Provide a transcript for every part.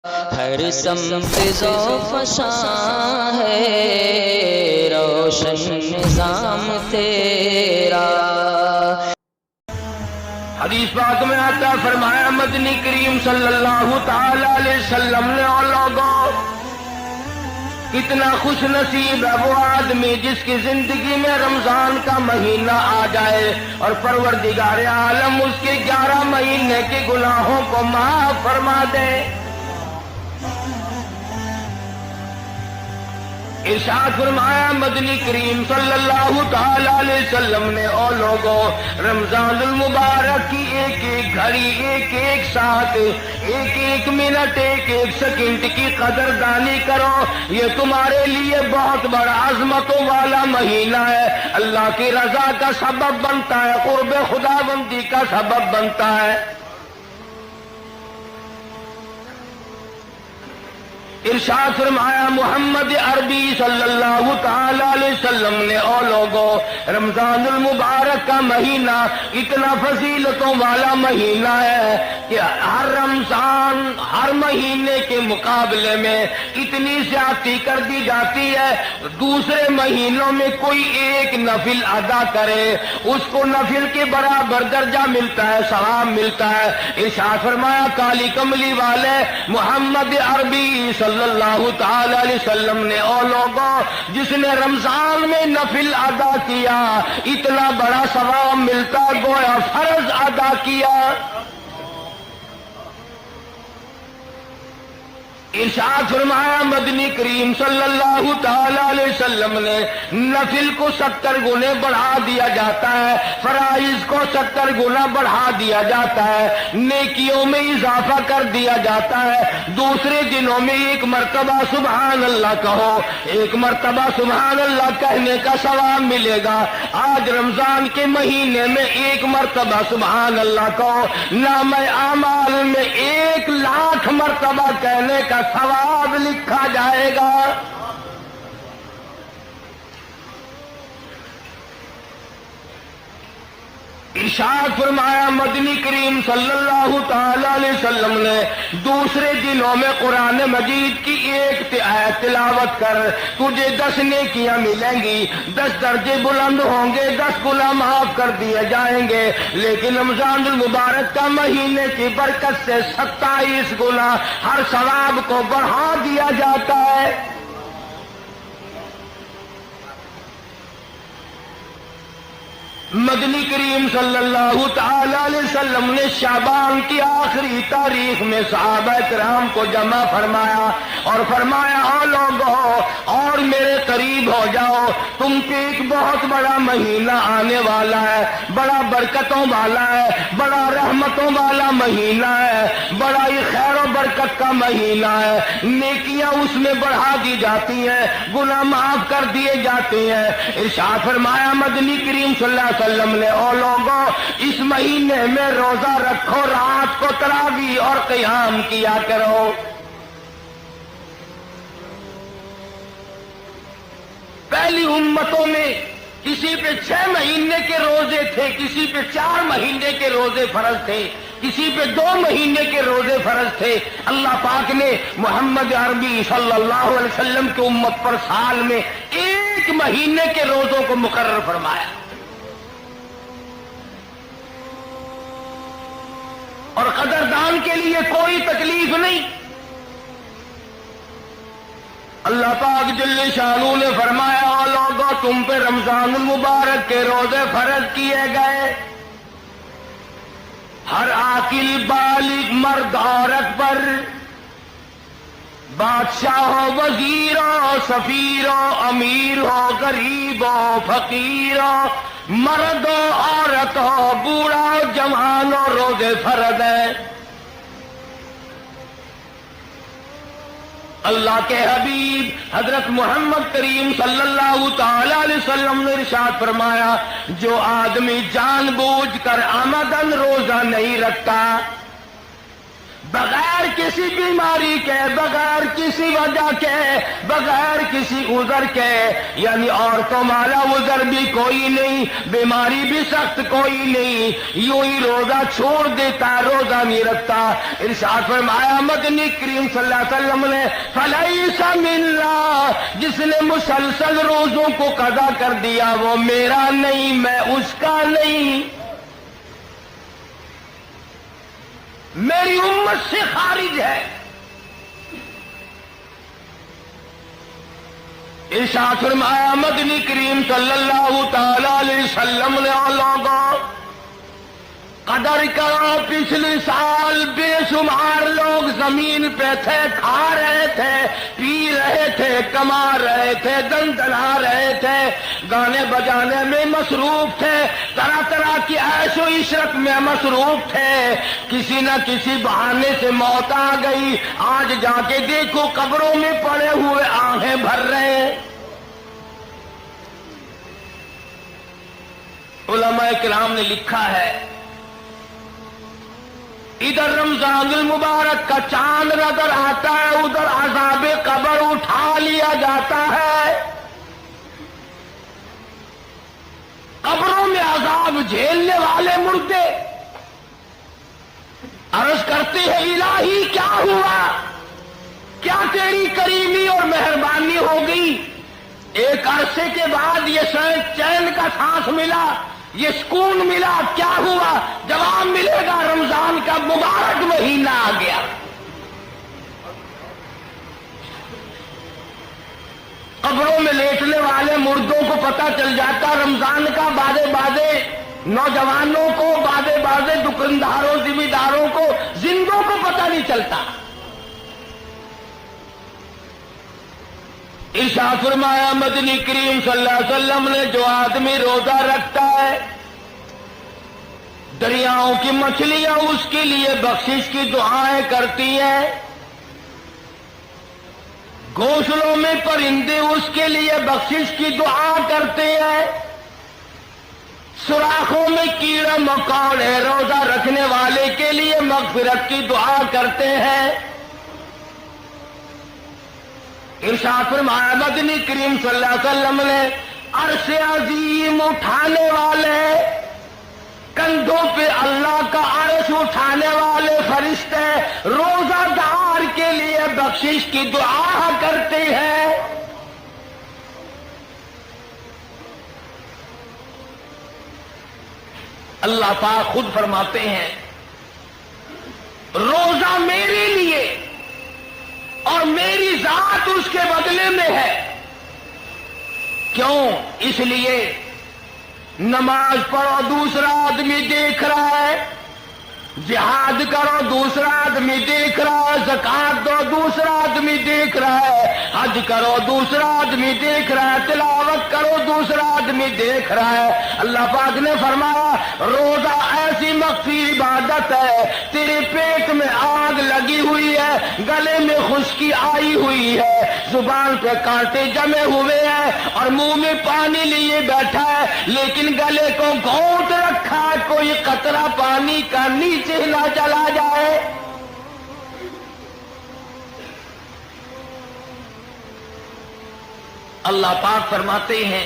ہر سمت ذوفشاں ہے روشن نظام تیرا۔ حدیث پاک میں آتا فرمایا مدنی کریم صلی اللہ تعالی علیہ وسلم نے اور لوگوں کتنا خوش نصیب ہے وہ آدمی جس کی زندگی میں رمضان کا مہینہ آ جائے اور پروردگار عالم اس کے 11 مہینے کے گناہوں کو معاف فرما دے۔ ارشاد فرمایا مدنی کریم صلی اللہ تعالی علیہ وسلم نے او لوگوں رمضان المبارک کی ایک ایک گھڑی، ایک ایک ساتھ، ایک ایک منٹ، ایک ایک سیکنڈ کی قدردانی کرو، یہ تمہارے لیے بہت بڑا عظمتوں والا مہینہ ہے، اللہ کی رضا کا سبب بنتا ہے، قرب خدا بندی کا سبب بنتا ہے۔ ارشاد فرمایا محمد عربی صلی اللہ تعالی علیہ وسلم نے او لوگوں رمضان المبارک کا مہینہ اتنا فضیلتوں والا مہینہ ہے کہ ہر رمضان ہر مہینے کے مقابلے میں اتنی زیادتی کر دی جاتی ہے، دوسرے مہینوں میں کوئی ایک نفل ادا کرے اس کو نفل کے برابر درجہ ملتا ہے، ثواب ملتا ہے۔ ارشاد فرمایا کالی کملی والے محمد عربی صلی اللہ تعالی علیہ وسلم نے او لوگوں جس نے رمضان میں نفل ادا کیا اتنا بڑا ثواب ملتا گویا فرض ادا کیا۔ ارشاد فرمایا مدنی کریم صلی اللہ تعالی علیہ وسلم نے نفل کو 70 گنے بڑھا دیا جاتا ہے، فرائض کو 70 گنا بڑھا دیا جاتا ہے، نیکیوں میں اضافہ کر دیا جاتا ہے۔ دوسرے دنوں میں ایک مرتبہ سبحان اللہ کہو، ایک مرتبہ سبحان اللہ کہنے کا ثواب ملے گا۔ آج رمضان کے مہینے میں ایک مرتبہ سبحان اللہ کہو، نام اعمال میں 1,00,000 مرتبہ کہنے کا ثواب لکھا جائے گا۔ ارشاد فرمایا مدنی کریم صلی اللہ تعالی علیہ وسلم نے دوسرے دنوں میں قرآن مجید کی ایک آیت تلاوت کر تجھے 10 نیکیاں ملیں گی، 10 درجے بلند ہوں گے، 10 گناہ معاف کر دیے جائیں گے۔ لیکن رمضان المبارک کا مہینے کی برکت سے 27 گنا ہر ثواب کو بڑھا دیا جاتا ہے۔ مدنی کریم صلی اللہ تعالی علیہ وسلم نے شعبان کی آخری تاریخ میں صحابہ کرام کو جمع فرمایا اور فرمایا او لوگوں اور میرے قریب ہو جاؤ، تم پہ ایک بہت بڑا مہینہ آنے والا ہے، بڑا برکتوں والا ہے، بڑا رحمتوں والا مہینہ ہے، بڑا ہی خیر و برکت کا مہینہ ہے، نیکیاں اس میں بڑھا دی جاتی ہیں، گناہ معاف کر دیے جاتے ہیں۔ ارشاد فرمایا مدنی کریم صلی اللہ علیہ وسلم نے او لوگوں اس مہینے میں روزہ رکھو، رات کو تراویح اور قیام کیا کرو۔ پہلی امتوں میں کسی پہ 6 مہینے کے روزے تھے، کسی پہ 4 مہینے کے روزے فرض تھے، کسی پہ 2 مہینے کے روزے فرض تھے۔ اللہ پاک نے محمد عربی صلی اللہ علیہ وسلم کی امت پر سال میں 1 مہینے کے روزوں کو مقرر فرمایا اور قدردان کے لیے کوئی تکلیف نہیں۔ اللہ پاک جل شانہ نے فرمایا او لوگوں تم پہ رمضان المبارک کے روزے فرض کیے گئے، ہر عاقل بالغ مرد عورت پر، بادشاہ ہو، وزیر ہو، سفیر ہو، امیر ہو، غریب ہو، فقیر ہو، مرد ہو، عورت ہو، بوڑھا ہو، جوان ہو، روزے فرض ہیں۔ اللہ کے حبیب حضرت محمد کریم صلی اللہ تعالی علیہ وسلم نے ارشاد فرمایا جو آدمی جان بوجھ کر عمدن روزہ نہیں رکھتا، بغیر کسی بیماری کے، بغیر کسی وجہ کے، بغیر کسی عذر کے، یعنی عورتوں والا عذر بھی کوئی نہیں، بیماری بھی سخت کوئی نہیں، یوں ہی روزہ چھوڑ دیتا، روزہ نہیں رکھتا۔ ارشاد فرمایا مدنی کریم صلی اللہ علیہ وسلم نے فلیس منا، جس نے مسلسل روزوں کو قضا کر دیا وہ میرا نہیں، میں اس کا نہیں، میری امت سے خارج ہے۔ ارشاد فرمایا مدنی کریم صلی اللہ تعالی علیہ وسلم نے لوگوں قدر کرو، پچھلے سال بے شمار لوگ زمین پہ تھے، کھا رہے تھے، پی رہے تھے، کما رہے تھے، دن دلا رہے تھے، گانے بجانے میں مصروف تھے، طرح طرح کی عیش و عشرت میں مصروف تھے، کسی نہ کسی بہانے سے موت آ گئی، آج جا کے دیکھو قبروں میں پڑے ہوئے آہیں بھر رہے ہیں۔ علماء کرام نے لکھا ہے ادھر رمضان المبارک کا چاند نظر آتا ہے، ادھر عذاب قبر اٹھا لیا جاتا ہے، قبروں میں عذاب جھیلنے والے مردے عرض کرتے ہیں الہی کیا ہوا، کیا تیری کریمی اور مہربانی ہو گئی، ایک عرصے کے بعد یہ چین کا سانس ملا، یہ سکون ملا، کیا ہوا؟ جواب ملے گا رمضان کا مبارک مہینہ آ گیا۔ قبروں میں لیٹنے والے مردوں کو پتہ چل جاتا رمضان کا، بازے بازے نوجوانوں کو، بازے بازے دکانداروں ذمہ داروں کو، زندوں کو پتہ نہیں چلتا۔ ارشاد فرمایا مدنی کریم صلی اللہ علیہ وسلم نے جو آدمی روزہ رکھتا ہے دریاؤں کی مچھلیاں اس کے لیے بخشش کی دعائیں کرتی ہیں، گھونسلوں میں پرندے اس کے لیے بخشش کی دعا کرتے ہیں، سوراخوں میں کیڑے مکوڑے روزہ رکھنے والے کے لیے مغفرت کی دعا کرتے ہیں۔ ارشاد فرمایا مدنی کریم صلی اللہ علیہ وسلم نے عرش عظیم اٹھانے والے، کندھوں پہ اللہ کا عرش اٹھانے والے فرشتے روزہ دار کے لیے بخشش کی دعا کرتے ہیں۔ اللہ پاک خود فرماتے ہیں روزہ میرے لیے اور میری ذات اس کے بدلے میں ہے۔ کیوں؟ اس لیے نماز پڑھو دوسرا آدمی دیکھ رہا ہے، جہاد کرو دوسرا آدمی دیکھ رہا ہے، زکات دو دوسرا آدمی دیکھ رہا ہے، حج کرو دوسرا آدمی دیکھ رہا ہے، تلاوت کرو دوسرا آدمی دیکھ رہا ہے۔ اللہ پاک نے فرمایا روزہ ایسی مخفی عبادت ہے، تیرے پیٹ میں آگ لگی ہوئی ہے، گلے میں خشکی آئی ہوئی ہے، زبان پہ کانٹے جمے ہوئے ہیں اور منہ میں پانی لیے بیٹھا ہے، لیکن گلے کو گھونٹ رکھا ہے، کوئی قطرہ پانی کا نیچے نہ چلا جائے۔ اللہ پاک فرماتے ہیں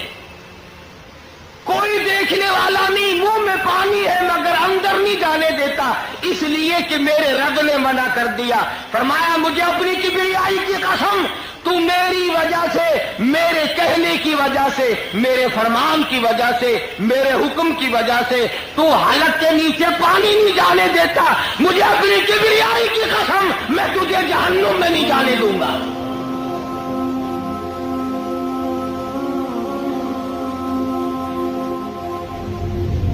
کوئی دیکھنے والا نہیں، منہ میں پانی ہے مگر اندر نہیں جانے دیتا، اس لیے کہ میرے رب نے منع کر دیا۔ فرمایا مجھے اپنی کبریائی کی قسم، تو میری وجہ سے، میرے کہنے کی وجہ سے، میرے فرمان کی وجہ سے، میرے حکم کی وجہ سے تو حلق کے نیچے پانی نہیں جانے دیتا، مجھے اپنی کبریائی کی قسم میں تجھے جہنم میں نہیں جانے دوں گا۔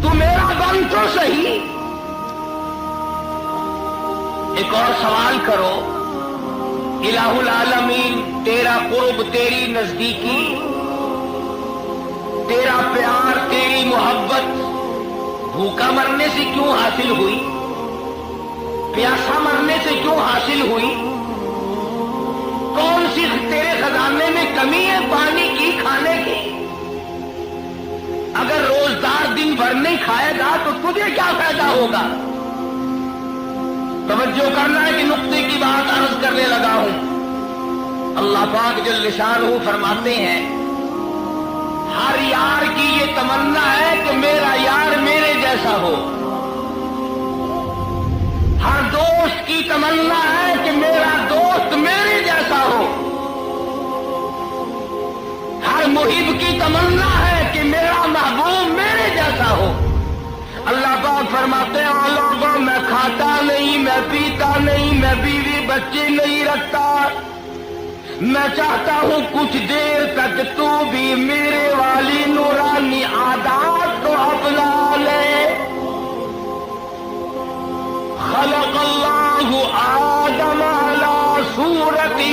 تو میرا بن تو صحیح۔ ایک اور سوال کرو، الہ العالمین تیرا قرب، تیری نزدیکی، تیرا پیار، تیری محبت بھوکا مرنے سے کیوں حاصل ہوئی؟ پیاسا مرنے سے کیوں حاصل ہوئی؟ کون سی تیرے خزانے میں کمی ہے پانی کی، کھانے کی؟ اگر روزدار دن بھر نہیں کھائے گا تو تجھے کیا فائدہ ہوگا؟ توجہ کرنا ہے کہ نقطے کی بات عرض کرنے لگا ہوں۔ اللہ پاک جل شانہ فرماتے ہیں ہر یار کی یہ تمنا ہے کہ میرا یار میرے جیسا ہو، ہر دوست کی تمنا ہے کہ میرا دوست میرے جیسا ہو، ہر محب کی تمنا ہے کہ میرا محبوب میرے جیسا ہو۔ اللہ پاک فرماتے ہیں او لوگوں میں کھاتا نہیں، میں پیتا نہیں، میں بیوی بچے نہیں رکھتا، میں چاہتا ہوں کچھ دیر تک تو بھی میرے والی نورانی عادات کو اپنا لے۔ خلق اللہ آدم علی صورتہ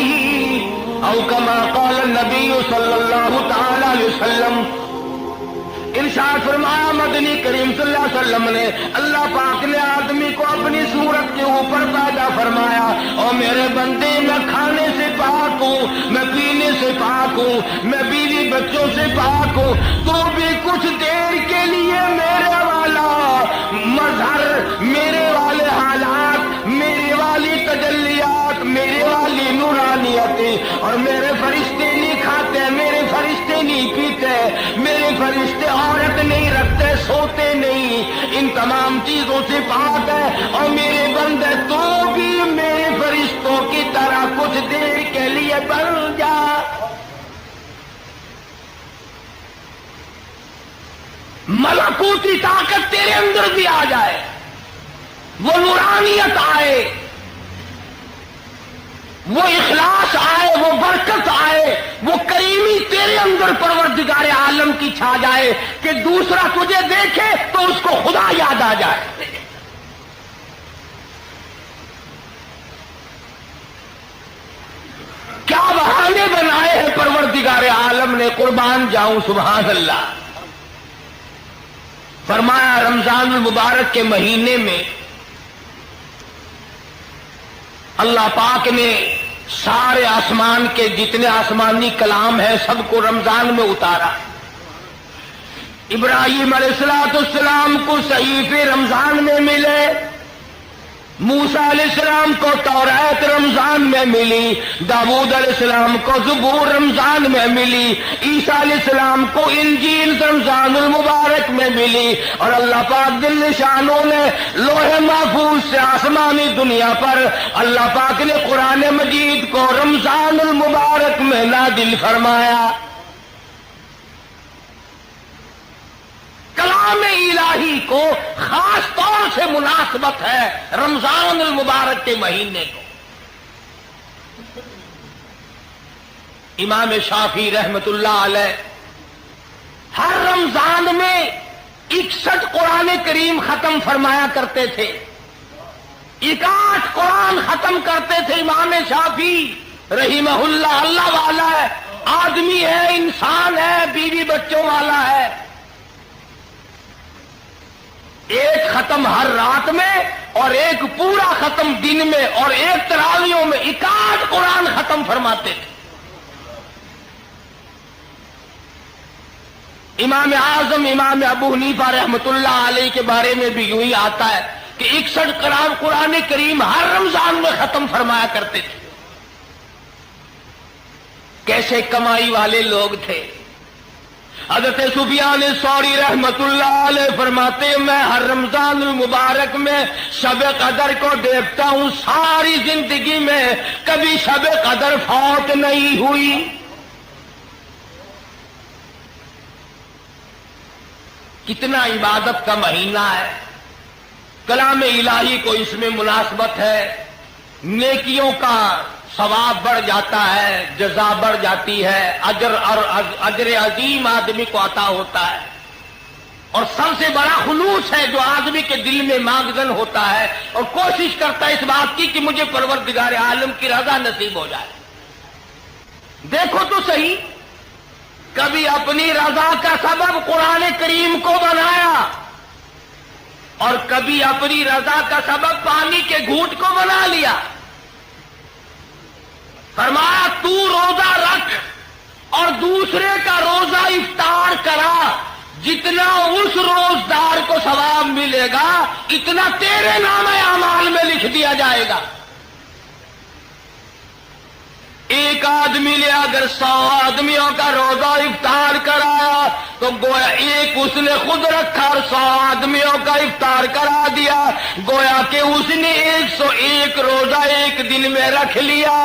او کما قال النبی صلی اللہ تعالی علیہ وسلم۔ ارشاد فرمایا مدنی کریم صلی اللہ علیہ وسلم نے، اللہ پاک نے آدمی کو اپنی صورت کے اوپر پیدا فرمایا۔ اور میرے بندے میں کھانے سے پاک ہوں، میں پینے سے پاک ہوں، میں بیوی بچوں سے پاک ہوں، تو بھی کچھ دیر کے لیے میرے والا مظہر، میرے والے حالات، میرے والی تجلیات، میرے والی نورانیتیں، اور میرے فرشتے نہیں کھاتے، میرے فرشتے نہیں پیتے، میرے فرشتے عورت نہیں رکھتے، سوتے نہیں، ان تمام چیزوں سے پاک ہے۔ اور میرے بندے تو بھی میرے فرشتوں کی طرح کچھ دیر کے لیے بن جا۔ ملکوتی طاقت تیرے اندر بھی آ جائے، وہ نورانیت آئے، وہ اخلاص آئے، وہ برکت آئے، وہ کریمی تیرے اندر پروردگار عالم کی چھا جائے کہ دوسرا تجھے دیکھے تو اس کو خدا یاد آ جائے۔ کیا بہانے بنائے ہیں پروردگار عالم نے، قربان جاؤں سبحان اللہ۔ فرمایا رمضان المبارک کے مہینے میں اللہ پاک نے سارے آسمان کے جتنے آسمانی کلام ہیں سب کو رمضان میں اتارا۔ ابراہیم علیہ السلام کو صحیفے رمضان میں ملے، موسیٰ علیہ السلام کو توراۃ رمضان میں ملی، داؤد علیہ السلام کو زبور رمضان میں ملی، عیسیٰ علیہ السلام کو انجیل رمضان المبارک میں ملی، اور اللہ پاک جل شانہ نے لوح محفوظ سے آسمانی دنیا پر اللہ پاک نے قرآن مجید کو رمضان المبارک میں نازل فرمایا۔ کلام الہی کو خاص طور سے مناسبت ہے رمضان المبارک کے مہینے کو۔ امام شافعی رحمت اللہ علیہ ہر رمضان میں 61 قرآن کریم ختم فرمایا کرتے تھے، 61 قرآن ختم کرتے تھے امام شافعی رحمہ اللہ۔ اللہ والا ہے، آدمی ہے، انسان ہے، بیوی بچوں والا ہے۔ ایک ختم ہر رات میں اور ایک پورا ختم دن میں، اور ایک تراویحوں میں 61 قرآن ختم فرماتے تھے۔ امام اعظم امام ابو حنیفہ رحمت اللہ علیہ کے بارے میں بھی یوں ہی آتا ہے کہ 61 قرآن کریم ہر رمضان میں ختم فرمایا کرتے تھے۔ کیسے کمائی والے لوگ تھے۔ حضرت سفیان ثوری رحمت اللہ علیہ فرماتے ہیں میں ہر رمضان المبارک میں شب قدر کو دیکھتا ہوں، ساری زندگی میں کبھی شب قدر فوت نہیں ہوئی۔ کتنا عبادت کا مہینہ ہے، کلام الہی کو اس میں مناسبت ہے، نیکیوں کا ثواب بڑھ جاتا ہے، جزا بڑھ جاتی ہے، اجر عظیم آدمی کو عطا ہوتا ہے، اور سب سے بڑا خلوص ہے جو آدمی کے دل میں ماغزن ہوتا ہے اور کوشش کرتا ہے اس بات کی کہ مجھے پروردگار عالم کی رضا نصیب ہو جائے۔ دیکھو تو صحیح، کبھی اپنی رضا کا سبب قرآن کریم کو بنایا اور کبھی اپنی رضا کا سبب پانی کے گھونٹ کو بنا لیا۔ فرمایا تو روزہ رکھ اور دوسرے کا روزہ افطار کرا، جتنا اس روزدار کو ثواب ملے گا اتنا تیرے نام اعمال میں لکھ دیا جائے گا۔ ایک آدمی نے اگر 100 آدمیوں کا روزہ افطار کرایا تو گویا ایک اس نے خود رکھا اور 100 آدمیوں کا افطار کرا دیا، گویا کہ اس نے 101 روزہ ایک دن میں رکھ لیا،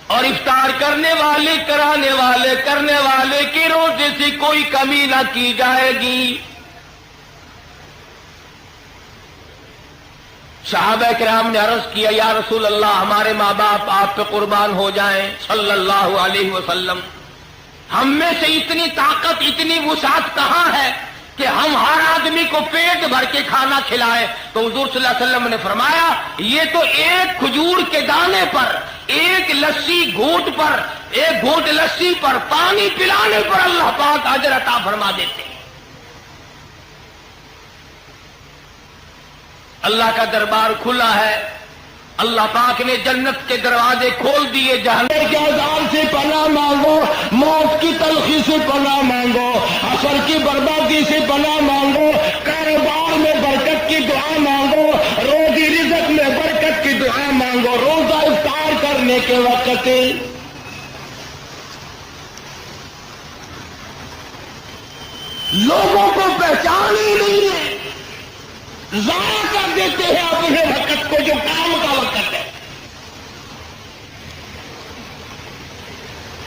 اور افطار کرنے والے کرانے والے کرنے والے کے روزے سے کوئی کمی نہ کی جائے گی۔ صحابہ کرام نے عرض کیا یا رسول اللہ ہمارے ماں باپ آپ پہ قربان ہو جائیں صلی اللہ علیہ وسلم، ہم میں سے اتنی طاقت اتنی وسعت کہاں ہے کہ ہم ہر آدمی کو پیٹ بھر کے کھانا کھلائیں؟ تو حضور صلی اللہ علیہ وسلم نے فرمایا یہ تو ایک کھجور کے دانے پر، ایک لسی گھونٹ پر، ایک گھونٹ لسی پر پانی پلانے پر اللہ پاک اجر عطا فرما دیتے ہیں۔ اللہ کا دربار کھلا ہے، اللہ پاک نے جنت کے دروازے کھول دیے، جہنم کے عذاب سے پناہ مانگو، موت کی تلخی سے پناہ مانگو، عصر کی بربادی سے پناہ مانگو، کاروبار میں برکت کی دعا مانگو، روزی رزق میں برکت کی دعا مانگو۔ روزہ افطار کرنے کے وقت لوگوں کو پہچان ہی نہیں ہے، ضائع کر دیتے ہیں اپنے وقت کو جو کام کا وقت ہے۔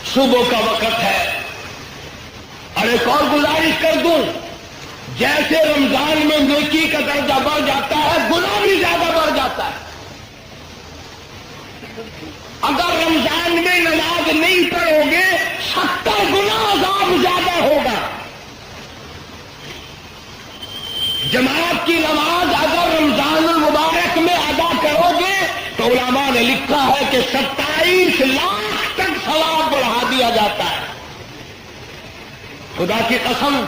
صبح کا وقت ہے، اور ایک اور گزارش کر دوں، جیسے رمضان میں نیکی کا درجہ بڑھ جاتا ہے گناہ بھی زیادہ بڑھ جاتا ہے۔ اگر رمضان میں نماز نہیں پڑھو گے 70 گنا عذاب زیادہ ہوگا۔ جماعت کی نماز اگر رمضان المبارک میں ادا کرو گے تو علماء نے لکھا ہے کہ 27 لاکھ تک ثواب بڑھا دیا جاتا ہے۔ خدا کی قسم،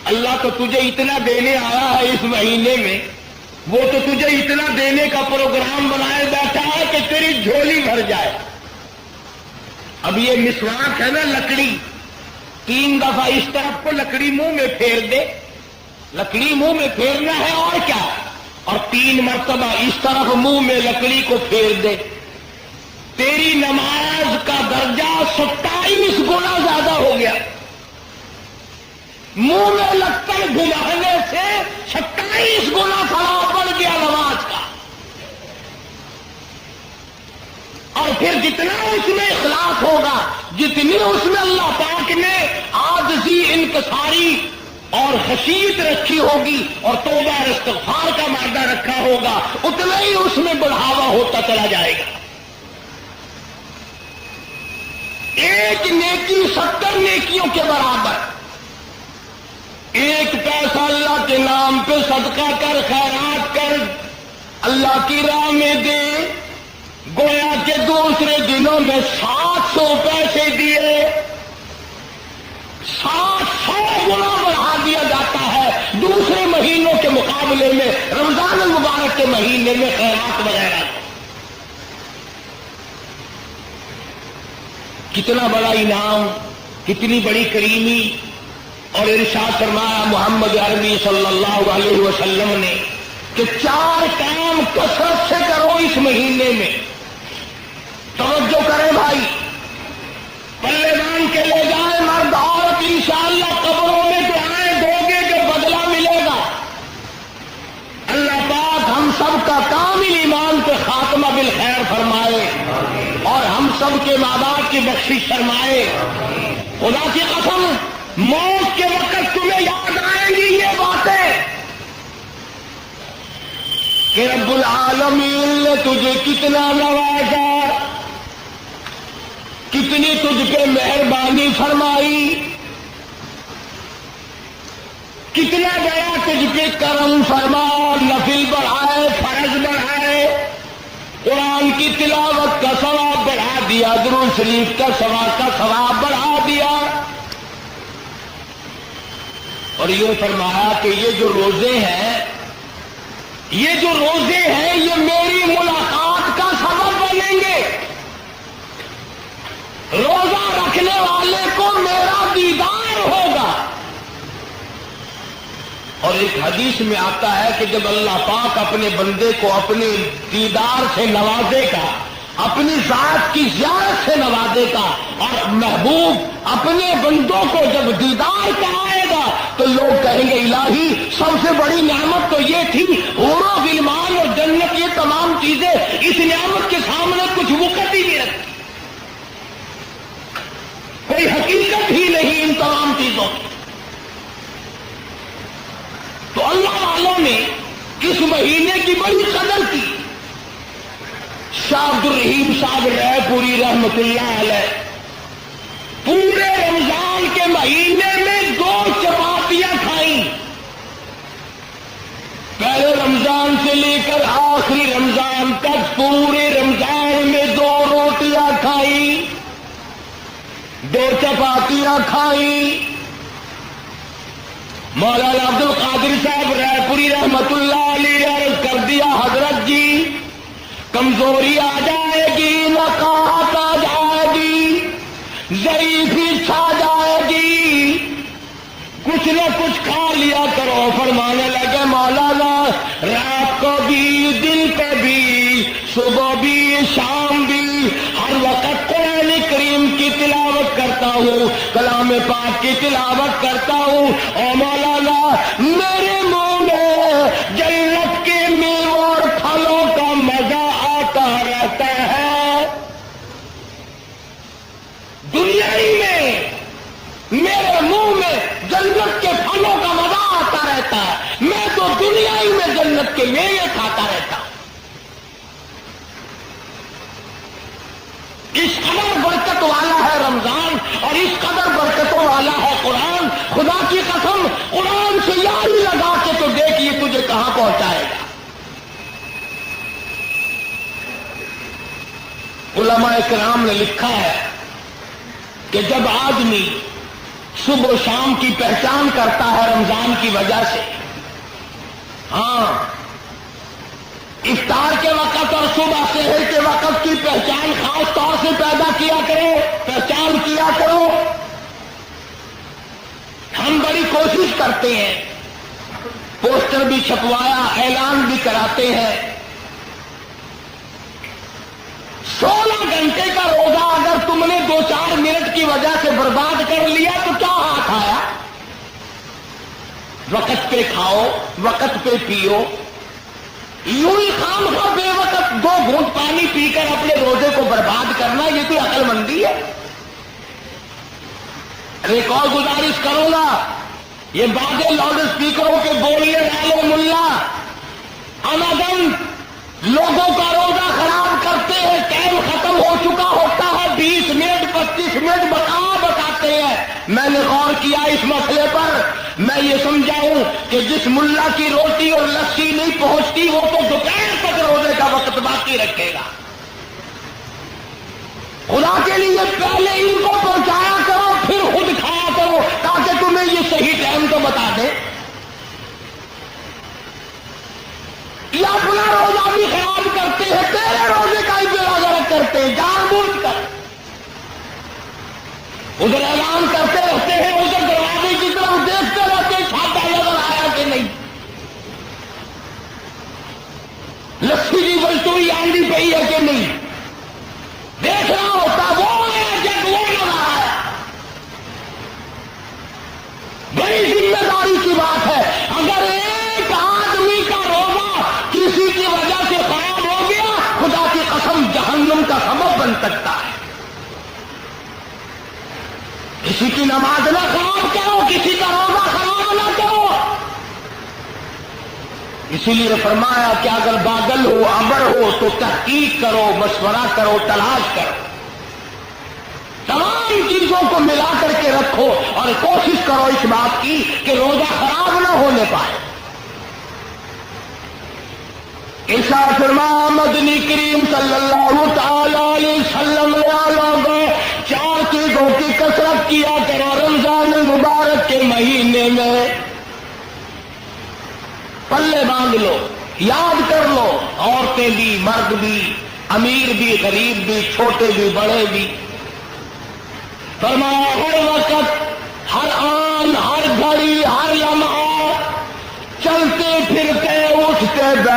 اللہ تو تجھے اتنا دینے آیا ہے اس مہینے میں، وہ تو تجھے اتنا دینے کا پروگرام بنائے بیٹھا ہے کہ تیری جھولی بھر جائے۔ اب یہ مسواک ہے نا لکڑی، 3 دفعہ اس طرف کو لکڑی منہ میں پھیر دے، لکڑی منہ میں پھیرنا ہے اور کیا، اور 3 مرتبہ اس طرف منہ میں لکڑی کو پھیر دے، تیری نماز کا درجہ 27 گنا زیادہ ہو گیا۔ منہ میں لکڑ گھمانے سے 27 گنا ثواب بڑھ گیا نماز کا۔ اور پھر جتنا اس میں اخلاص ہوگا، جتنی اس میں اللہ پاک نے عاجزی انکساری اور خشیت رکھی ہوگی اور توبہ اور استغفار کا مادہ رکھا ہوگا، اتنا ہی اس میں بڑھاوا ہوتا چلا جائے گا۔ ایک نیکی 70 نیکیوں کے برابر۔ ایک پیسہ اللہ کے نام پہ صدقہ کر، خیرات کر، اللہ کی راہ میں دے، گویا کے دوسرے دنوں میں 700 پیسے دیے، 700 گنا بڑھا دیا جاتا ہے دوسرے مہینوں کے مقابلے میں، رمضان المبارک کے مہینے میں خیرات وغیرہ۔ کتنا بڑا انعام، کتنی بڑی کریمی۔ اور ارشاد فرمایا محمد عربی صلی اللہ علیہ وسلم نے کہ 4 کام کثرت سے کرو اس مہینے میں۔ توجہ کریں بھائی، پلے باندھ کے لے جائیں مرد عورت، انشاءاللہ قبروں میں دعائیں دو گے جو بدلہ ملے گا۔ اللہ پاک ہم سب کا کامل ایمان پہ خاتمہ بالخیر فرمائے اور ہم سب کے ماں باپ کی بخشش فرمائے۔ خدا کی قسم، موت کے وقت تمہیں یاد آئیں گی یہ باتیں کہ رب العالمین نے تجھے کتنا نوازا، کتنی تجھ پہ مہربانی فرمائی، کتنا بڑا تجھ پہ کرم فرما، نفل بڑھائے، فرض بڑھائے، قرآن کی تلاوت کا ثواب بڑھا دیا، درود شریف کا ثواب بڑھا دیا، اور یوں فرمایا کہ یہ جو روزے ہیں یہ میری ملاقات کا سبب بنیں گے۔ روزہ رکھنے والے کو میرا ایک حدیث میں آتا ہے کہ جب اللہ پاک اپنے بندے کو اپنے دیدار سے نوازے گا، اپنی ذات کی زیارت سے نوازے گا، اور محبوب اپنے بندوں کو جب دیدار کرائے گا تو لوگ کہیں گے الہی سب سے بڑی نعمت تو یہ تھی، حور و غلمان اور جنت، یہ تمام چیزیں اس نعمت کے سامنے کچھ وقت ہی نہیں رکھتی، کوئی حقیقت ہی نہیں ان تمام چیزوں کی۔ تو اللہ والوں نے اس مہینے کی بڑی قدر کی۔ شاہ عبد الرحیم صاحب رائے پوری رحمت اللہ علیہ پورے رمضان کے مہینے میں 2 چپاتیاں کھائیں، پہلے رمضان سے لے کر آخری رمضان تک پورے رمضان میں 2 روٹیاں کھائیں، 2 چپاتیاں کھائیں۔ مولانا عبد القادر صاحب رائے پوری رحمت اللہ علیہ عرض کر دیا حضرت جی کمزوری آ جائے گی، نقاہت آ جائے گی، ضعیفی چھا جائے گی، کچھ نہ کچھ کھا لیا کرو۔ فرمانے لگے مولانا رات کو بھی، دن کو بھی، صبح بھی، شام بھی، ہر وقت قرآن کریم کی تلاوت کرتا ہوں، کلام پاک کی تلاوت کرتا ہوں، اور مولانا میرے منہ میں جنت کے میووں اور پھلوں کا مزہ آتا رہتا ہے، دنیا ہی میں میرے منہ میں جنت کے پھلوں کا مزہ آتا رہتا ہے، میں تو دنیا ہی میں جنت کے میوے کھاتا رہتا ہوں۔ اس قدر برکت والا ہے رمضان، اور اس قدر برکتوں والا ہے قرآن۔ خدا کی قسم قرآن سے یاری لگا کے تو دیکھیے تجھے کہاں پہنچائے گا۔ علماء کرام نے لکھا ہے کہ جب آدمی صبح و شام کی پہچان کرتا ہے رمضان کی وجہ سے، ہاں افطار کے وقت اور صبح سحر کے وقت کی پہچان خاص طور سے پیدا کیا کرو، پہچان کیا کرو۔ ہم بڑی کوشش کرتے ہیں، پوسٹر بھی چھپوایا، اعلان بھی کراتے ہیں، 16 گھنٹے کا روزہ اگر تم نے 2-4 منٹ کی وجہ سے برباد کر لیا تو کیا ہاتھ آیا؟ وقت پہ کھاؤ، وقت پہ پیو، یوں ہی خام خواہ بے وقت 2 گھونٹ پانی پی کر اپنے روزے کو برباد کرنا، یہ کوئی عقل مندی ہے؟ ایک اور گزارش کروں گا، یہ باتیں لاؤڈ اسپیکروں کے بولنے والوں ملا امدن لوگوں کا روزہ خراب کرتے ہیں، ٹائم ختم ہو چکا ہوتا ہے، 20 منٹ 25 منٹ بتاتے ہیں۔ میں نے غور کیا اس مسئلے پر، میں یہ سمجھاؤں کہ جس ملا کی روٹی اور لسی نہیں پہنچتی وہ تو دوپہر تک روزے کا وقت باقی رکھے گا۔ خدا کے لیے پہلے ان کو پہنچایا کرو، پھر خود کھایا کرو، تاکہ تمہیں یہ صحیح ٹائم تو بتا دے۔ یہ اپنا روزہ بھی خراب کرتے ہیں، تیرے روزے کا ہی بے کرتے ہیں جان بوجھ کر۔ ادھر اعلان کرتے رہتے ہیں، ادھر دروازے کی طرف دیکھتے رہتے ہیں چھاتا نظر آیا کہ نہیں، لسی کی بلٹوئی آندھی پئی ہے کہ نہیں، دیکھنا ہوتا وہ آیا جب وہ نظر آیا۔ بڑی ذمہ داری کی بات ہے، اگر ایک آدمی کا روزہ کسی کی وجہ سے خراب ہو گیا، خدا کی قسم جہنم کا سبب بن سکتا ہے۔ کسی کی نماز نہ خراب کرو، کسی کا روزہ خراب نہ کرو۔ اسی لیے فرمایا کہ اگر بادل ہو، ابر ہو تو تحقیق کرو، مشورہ کرو، تلاش کرو، تمام چیزوں کو ملا کر کے رکھو اور کوشش کرو اس بات کی کہ روزہ خراب نہ ہونے پائے۔ ارشاد فرمایا مدنی کریم صلی اللہ تعالی علیہ وسلم نے 4 چیزوں کی کثرت کیا کرو رمضان المبارک کے مہینے میں۔ پلے باندھ لو، یاد کر لو، عورتیں بھی، مرد بھی، امیر بھی، غریب بھی، چھوٹے بھی، بڑے بھی۔ فرمایا ہر وقت، ہر آن، ہر گھڑی، ہر لمحہ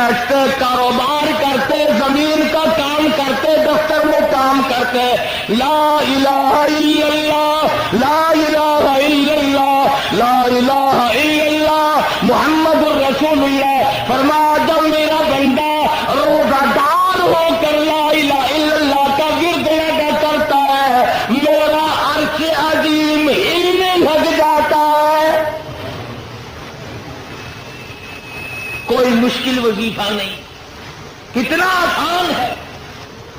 بیٹھتے, کاروبار کرتے, زمین کا کام کرتے, دفتر میں کام کرتے, لا الہ الا اللہ, لا الہ الا اللہ, لا الہ الا اللہ محمد الرسول اللہ. فرمایا جب میرا بندہ روزہ دار ہو کر لا الہ الا اللہ کا ورد ادا کرتا ہے, میرا عرش عظیم ہلنے لگ جاتا ہے. کوئی مشکل وظیفہ نہیں, کتنا آسان ہے.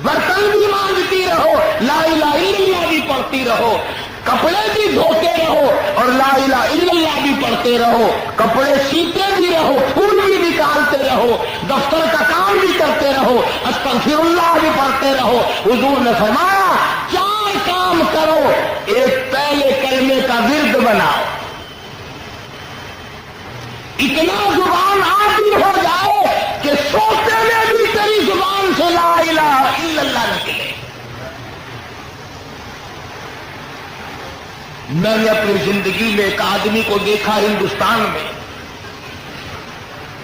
برتن بھی مانجتی رہو, لا الہ الا اللہ بھی پڑھتی رہو, کپڑے بھی دھوتے رہو اور لا الہ الا اللہ بھی پڑھتے رہو, کپڑے سیتے بھی رہو, پھول بھی نکالتے رہو, دفتر کا کام بھی کرتے رہو, استغفر اللہ بھی پڑھتے رہو. حضور نے فرمایا 4 کام کرو, ایک پہلے کلمے کا ورد بناؤ, اتنا زبان عادی ہو جائے کہ سوتے میں بھی تیری زبان سے لا الہ الا اللہ نکلے. میں نے اپنی زندگی میں ایک آدمی کو دیکھا ہندوستان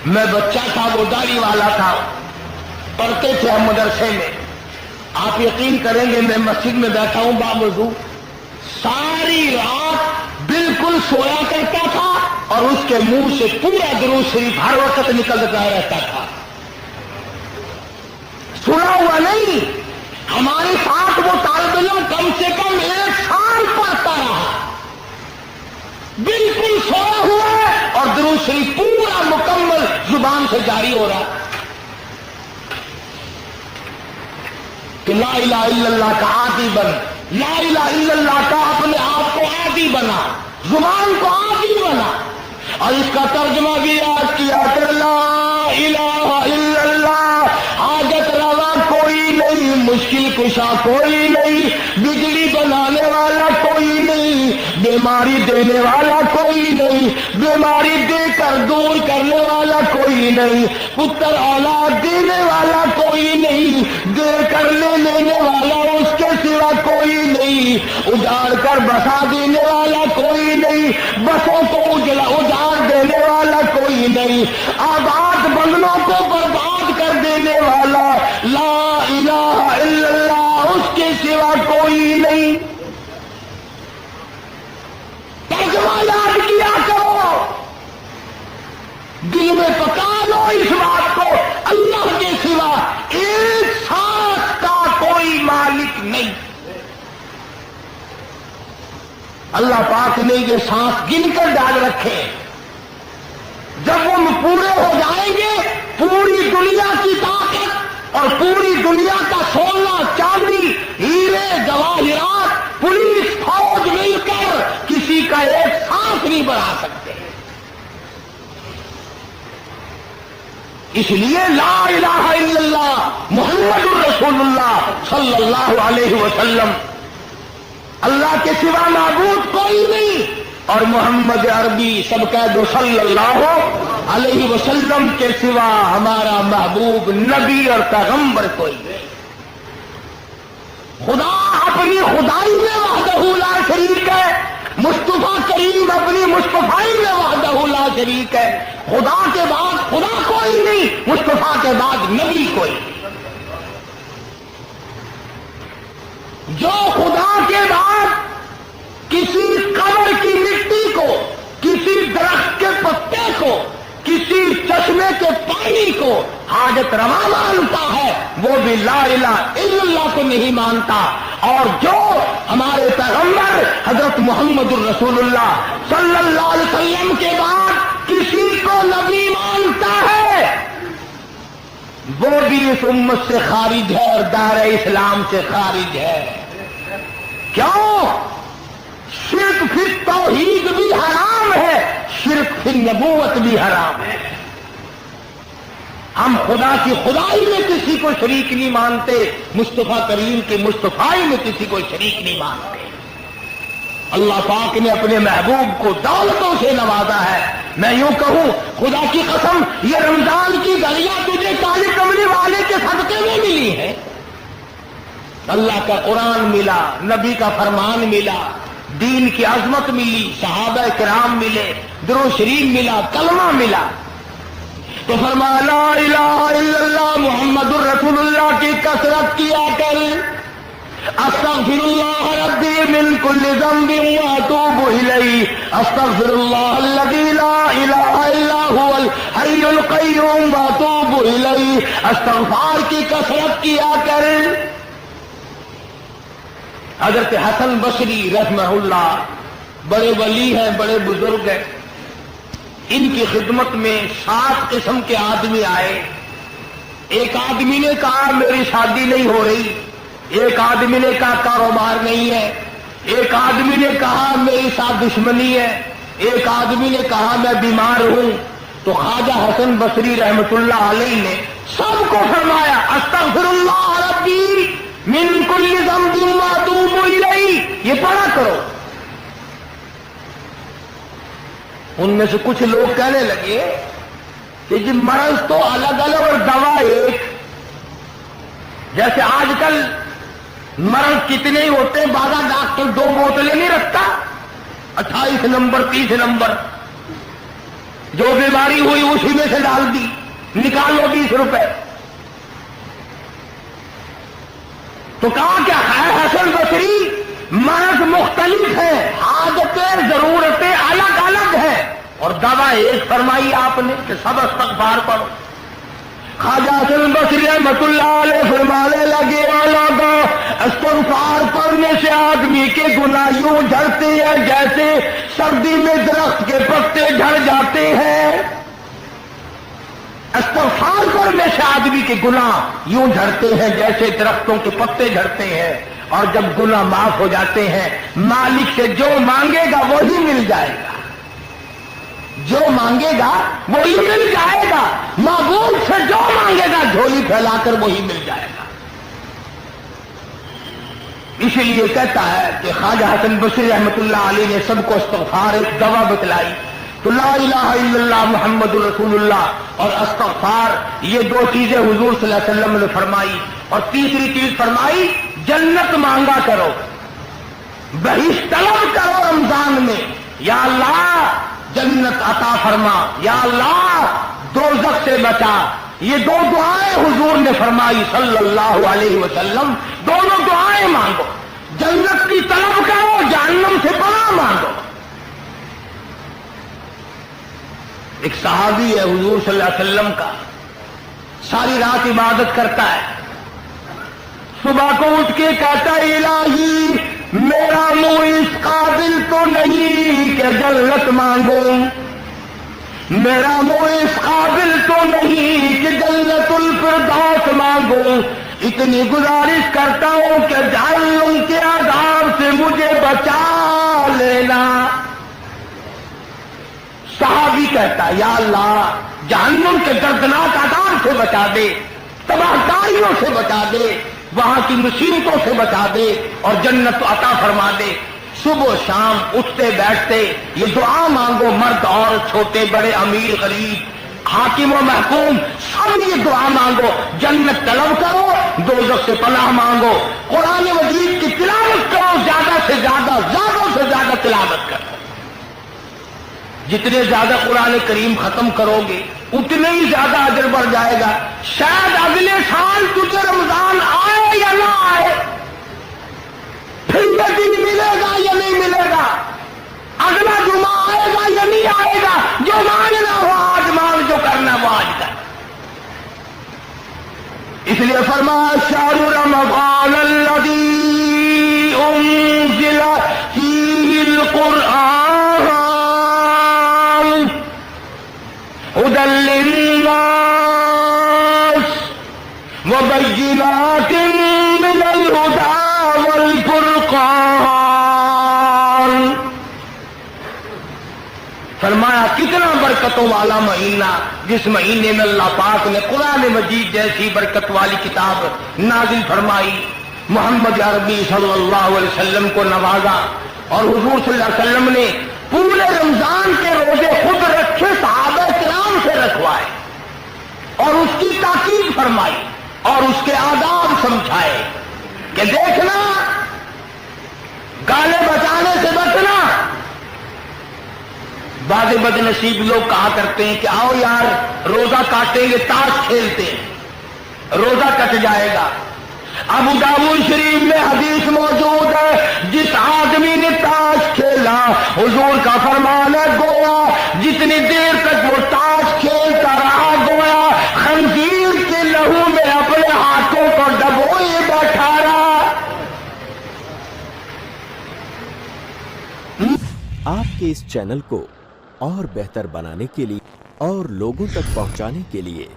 میں بچہ تھا, وہ داڑھی والا تھا, پڑھتے تھے ہم مدرسے میں. آپ یقین کریں گے میں مسجد میں بیٹھا ہوں باوضو, ساری رات بالکل سویا کرتا تھا اور اس کے منہ سے پورا درود شریف ہر وقت نکلتا رہتا تھا. سنا ہوا نہیں, ہمارے ساتھ وہ طالب علم کم سے کم 1 سال پڑھتا رہا, بالکل سویا ہوا ہے اور درود شریف پورا مکمل زبان سے جاری ہو رہا. کہ لا الہ الا اللہ کا عادی بن, لا الہ الا اللہ کا اپنے آپ کو عادی بنا, زبان کو عادی بنا. اور اس کا ترجمہ بھی یاد کیا کہ لا الہ الا اللہ, حاجت روا کوئی نہیں, مشکل کشا کوئی نہیں, بجلی بنانے والا کوئی نہیں, بیماری دینے والا کوئی نہیں, بیماری دے کر دور کرنے والا کوئی نہیں, پتر اولاد دینے والا کوئی نہیں, دے کر لے لینے والا اس کے سوا کوئی نہیں, اجاڑ کر بسا دینے والا کوئی نہیں, بسوں کو اجاڑ دینے والا کوئی نہیں, آباد بنگلوں کو برباد کر دینے والا لا الہ الا اللہ اس کے سوا کوئی نہیں. ترجمہ یاد کیا کرو, دل میں پکا لو اس بات کو, اللہ کے سوا ایک سانس کا کوئی مالک نہیں. اللہ پاک نے یہ سانس گن کر ڈال رکھے, جب وہ پورے ہو جائیں گے پوری دنیا کی طاقت اور پوری دنیا کا سونا, چاندی, ہیرے, جواہرات, پولیس, فوج مل کر کسی کا ایک سانس نہیں بڑھا سکتے. اس لیے لا الہ الا اللہ محمد الرسول اللہ صلی اللہ علیہ وسلم, اللہ کے سوا معبود کوئی نہیں, اور محمد عربی سب کہہ دو صلی اللہ علیہ وسلم کے سوا ہمارا محبوب نبی اور پیغمبر کوئی نہیں. خدا اپنی خدائی میں وحدہ لا شریک ہے, مصطفیٰ کریم اپنی مصطفائی میں وحدہ لا شریک ہے. خدا کے بعد خدا کوئی نہیں, مصطفیٰ کے بعد نبی کوئی نہیں. جو خدا کے بعد کسی قبر کی مٹی کو, کسی درخت کے پتے کو, کسی چشمے کے پانی کو حاجت روا مانتا ہے, وہ بھی لا الہ الا اللہ کو نہیں مانتا. اور جو ہمارے پیغمبر حضرت محمد الرسول اللہ صلی اللہ علیہ وسلم کے بعد کسی کو نبی مانتا ہے, وہ بھی اس امت سے خارج ہے اور دار اسلام سے خارج ہے. کیوں؟ شرک فی توحید بھی حرام ہے, شرک فی نبوت بھی حرام ہے. ہم خدا کی خدائی میں کسی کو شریک نہیں مانتے, مصطفیٰ کریم کی مصطفائی میں کسی کو شریک نہیں مانتے. اللہ پاک نے اپنے محبوب کو دولتوں سے نوازا ہے. میں یوں کہوں خدا کی قسم, یہ رمضان کی گھڑیاں تجھے کالی کملی والے کے صدقے میں ملی ہے. اللہ کا قرآن ملا, نبی کا فرمان ملا, دین کی عظمت ملی, صحابہ کرام ملے, درود شریف ملا, کلمہ ملا. تو فرمایا لا الہ الا اللہ محمد الرسول اللہ کی کثرت کیا کر، استغفر اللہ ربی من کل ذنب واتوب الیہ، استغفر اللہ الذی لا الہ الا هو الحی القیوم واتوب الیہ، استغفار کی کثرت کیا کر۔ حضرت حسن بصری رحمہ اللہ بڑے ولی ہیں، بڑے بزرگ ہیں، ان کی خدمت میں 7 قسم کے آدمی آئے۔ ایک آدمی نے کہا میری شادی نہیں ہو رہی، ایک آدمی نے کہا کاروبار نہیں ہے، ایک آدمی نے کہا میری ساتھ دشمنی ہے، ایک آدمی نے کہا میں بیمار ہوں۔ تو خواجہ حسن بصری رحمت اللہ علیہ نے سب کو فرمایا استغفر اللہ ربی من کل ذنب واتوب الیہ، یہ پڑھا کرو۔ ان میں سے کچھ لوگ کہنے لگے کہ جی مرض تو الگ الگ اور دوا ایک، جیسے آج کل مرض کتنے ہی ہوتے ہیں، بعض ڈاکٹر 2 بوتلیں نہیں رکھتا، 28 نمبر 30 نمبر، جو بیماری ہوئی اسی میں سے ڈال دی، نکالو 20 روپے۔ تو کہا کیا ہے حسن بصری مرض مختلف ہے، عادتیں ضرورتیں الگ الگ ہیں، اور دوا ایک فرمائی آپ نے کہ سب استغفار پڑھو۔ خواجہ حسن بصری رحمۃ اللہ علیہ فرمانے لگے لوگوں استغفار پڑھنے سے آدمی کے گناہ یوں جھڑتے ہیں جیسے سردی میں درخت کے پتے جھڑ جاتے ہیں۔ استغفار پڑھنے سے آدمی کے گناہ یوں جھڑتے ہیں جیسے درختوں کے پتے جھڑتے ہیں، اور جب گناہ معاف ہو جاتے ہیں مالک سے جو مانگے گا وہی مل جائے گا، جو مانگے گا وہی مل جائے گا، معبود سے جو مانگے گا جھولی پھیلا کر وہی مل جائے گا۔ اسی لیے کہتا ہے کہ خواجہ حسن بصری رحمۃ اللہ علیہ نے سب کو استغفار ایک دوا بتلائی، تو لا الہ الا اللہ محمد رسول اللہ اور استغفار یہ 2 چیزیں حضور صلی اللہ علیہ وسلم نے فرمائی، اور تیسری چیز فرمائی جنت مانگا کرو، بہشت طلب کرو رمضان میں، یا اللہ جنت عطا فرما، یا اللہ دوزخ سے بچا۔ یہ 2 دعائیں حضور نے فرمائی صلی اللہ علیہ وسلم، دونوں دعائیں مانگو، جنت کی طلب کرو، جہنم سے پناہ مانگو۔ ایک صحابی ہے حضور صلی اللہ علیہ وسلم کا، ساری رات عبادت کرتا ہے، صبح کو اٹھ کے کہتا ہے الہی میرا منہ اس قابل تو نہیں کہ جنت مانگوں، میرا منہ اس قابل تو نہیں کہ جنت الفردوس مانگوں، اتنی گزارش کرتا ہوں کہ جہنم کے عذاب سے مجھے بچا لینا۔ صحابی کہتا ہے یا اللہ جہنم کے دردناک عذاب سے بچا دے، تباہ کاریوں سے بچا دے، وہاں کی مصیبتوں سے بچا دے، اور جنت عطا فرما دے۔ صبح و شام اٹھتے بیٹھتے یہ دعا مانگو، مرد اور چھوٹے بڑے امیر غریب حاکم و محکوم سب یہ دعا مانگو، جنت طلب کرو، دوزخ سے پناہ مانگو، قرآن مجید کی تلاوت کرو، زیادہ سے زیادہ تلاوت کرو۔ جتنے زیادہ قرآن کریم ختم کرو گے اتنے ہی زیادہ اجر بڑھ جائے گا۔ شاید اگلے سال تجھے رمضان آئے یا نہ آئے، پھر یہ دن ملے گا یا نہیں ملے گا، اگلا جمعہ آئے گا یا نہیں آئے گا، جو مانگنا ہو آج مانگ، جو کرنا وہ آج کر۔ اس لیے فرمایا شہر رمضان الذی انزل فیہ القرآن هدى للناس وبينات من الهدى والفرقان۔ فرمایا کتنا برکتوں والا مہینہ، جس مہینے میں اللہ پاک نے قرآن مجید جیسی برکت والی کتاب نازل فرمائی، محمد عربی صلی اللہ علیہ وسلم کو نوازا، اور حضور صلی اللہ علیہ وسلم نے پورے رمضان کے روزے خود رکھے، صحابہ کرام سے رکھوائے، اور اس کی تاکید فرمائی اور اس کے آداب سمجھائے کہ دیکھنا گانے بجانے سے بچنا، بعض بدنصیب لوگ کہا کرتے ہیں کہ آؤ یار روزہ کاٹیں گے، تاش کھیلتے ہیں، روزہ کٹ جائے گا۔ ابو داؤد شریف میں حدیث موجود ہے، جس آدمی نے تاش کھیلا حضور کا فرمان ہے گویا جتنی دیر تک وہ تاش کھیلتا رہا گویا خنزیر کے لہو میں اپنے ہاتھوں کو ڈبوئے بیٹھا رہا۔ آپ کے اس چینل کو اور بہتر بنانے کے لیے اور لوگوں تک پہنچانے کے لیے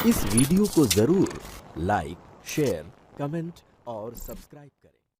اس ویڈیو کو ضرور لائک، شیئر، کمنٹ اور سبسکرائب کریں۔